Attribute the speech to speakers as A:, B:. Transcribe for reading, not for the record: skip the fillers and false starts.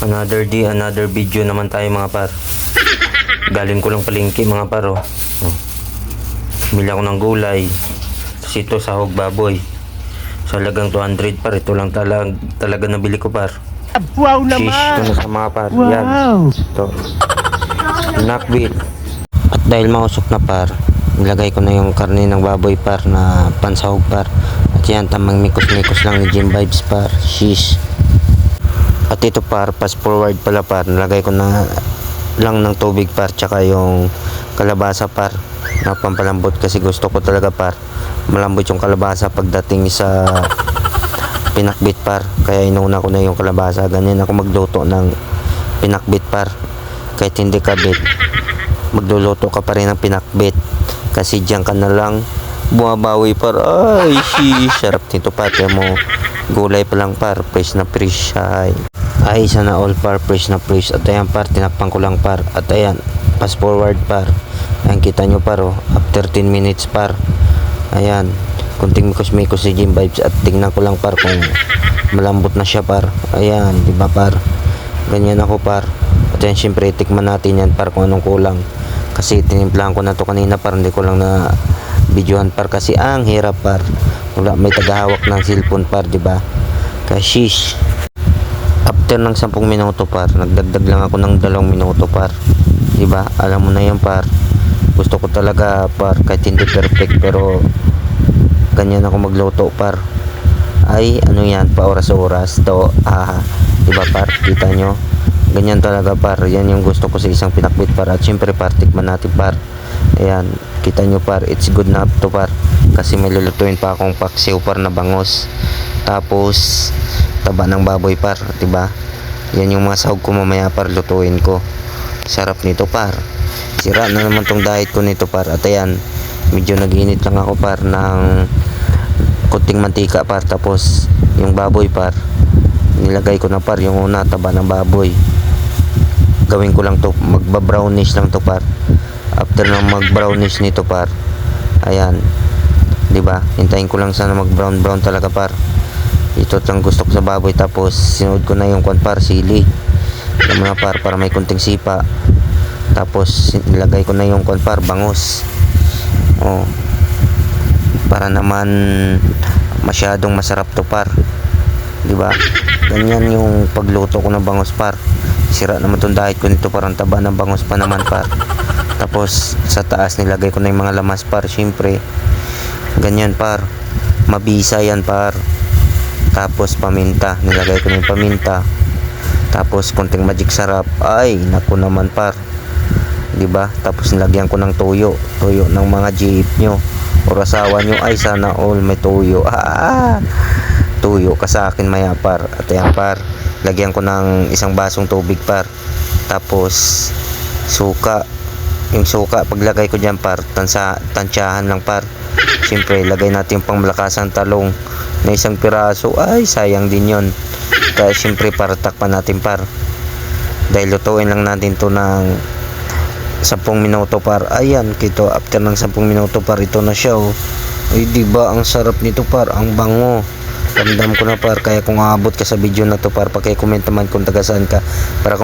A: Another day, another video naman tayo mga par. Galing ko lang palengke mga par, oh. Bili ako ng gulay. Tapos ito sahog baboy. Sa halagang 200 par. Ito lang talaga nabili ko par.
B: Wow naman!
A: Shish, ito na sa mga par.
B: Wow!
A: Yan. Ito. Nakbit. At dahil mausok na par, nilagay ko na yung karne ng baboy par na pansahog par. At yan, tamang mikos-mikos lang ni Jim Vibes par. Shish. At ito par, fast forward pala par, nalagay ko na lang ng tubig par, tsaka yung kalabasa par na pampalambot, kasi gusto ko talaga par malambot yung kalabasa pagdating sa pinakbit par. Kaya inuna ko na yung kalabasa. Ganyan ako magluto ng pinakbit par. Kahit hindi ka bit, magluluto ka pa rin ng pinakbit, kasi diyan ka na lang bumabawi par. Ay, sarap nito par. Kaya mo, gulay pa lang par, fresh na fresh. Ay, sana all par, fresh na fresh. At ayan par, tinakpan ko lang par. At ayan, fast forward par. Ayan, kita nyo par, oh, after 10 minutes par. Ayan, kunting mikos-mikos si Jim Vibes. At tingnan ko lang par kung malambot na siya par. Ayan, diba par, ganyan ako par. At ayan, syempre tikman natin yan par kung anong kulang, kasi tinimplahan ko na to kanina par. Hindi ko lang na videohan par, kasi ang hirap par, wala may tagahawak ng cellphone par, diba? Kaya shish. After ng 10 minuto par, nagdagdag lang ako ng 2 minuto par. Diba? Alam mo na yan par. Gusto ko talaga par, kahit hindi perfect, pero ganyan ako magluto par. Ay, ano yan, pa oras-oras to. Diba par? Kita nyo? Ganyan talaga par. Yan yung gusto ko sa isang pinakbit par. At syempre par, tikman natin par. Ayan, kita nyo par, it's good na to par. Kasi may lulutuin pa akong paksiw par na bangos. Tapos taba ng baboy par, diba? Yan yung mga sahog ko mamaya par, lutuin ko. Sarap nito par. Sira na naman tong diet ko nito par. At ayan, medyo nag-init lang ako par ng kunting mantika par. Tapos yung baboy par, nilagay ko na par yung una, taba ng baboy. Gawin ko lang to, magba-brownish lang to par. After ng mag-brownish nito par, ayan, diba? Hintayin ko lang sana mag-brown talaga par. Ito lang gusto ko sa baboy. Tapos sinunod ko na yung kwan par, sili. Alam mo na par, para may kunting sipa. Tapos nilagay ko na yung kwan par, bangos. Para naman masyadong masarap to par, diba? Ganyan yung pagluto ko ng bangos par. Sira naman tong diet ko nito, parang taba ng bangos pa naman par. Tapos sa taas nilagay ko na yung mga lamas par. Syempre ganyan par, mabisa yan par. Tapos paminta, nilagay ko na yung paminta. Tapos konting magic sarap. Ay, naku naman par, diba? Tapos nilagyan ko ng tuyo ng mga jeep nyo o asawa nyo. Ay, sana all may tuyo. Tuyo ka sa akin maya par. At ayan par, lagyan ko ng 1 basong tubig par. Tapos suka. Yung suka paglagay ko dyan par, tansyahan lang par. Siyempre lagay natin yung pangmalakasang talong na 1 piraso. Ay, sayang din yon. Kaya siyempre par, takpan natin par. Dahil lutuin lang natin to ng 10 minuto par. Ayan, kito after ng 10 minuto par, ito na siya, oh. Ay, diba ang sarap nito par, ang bango. Ramdam ko na par. Kaya kung aabot ka sa video na to par, paki-comment naman kung taga saan ka, para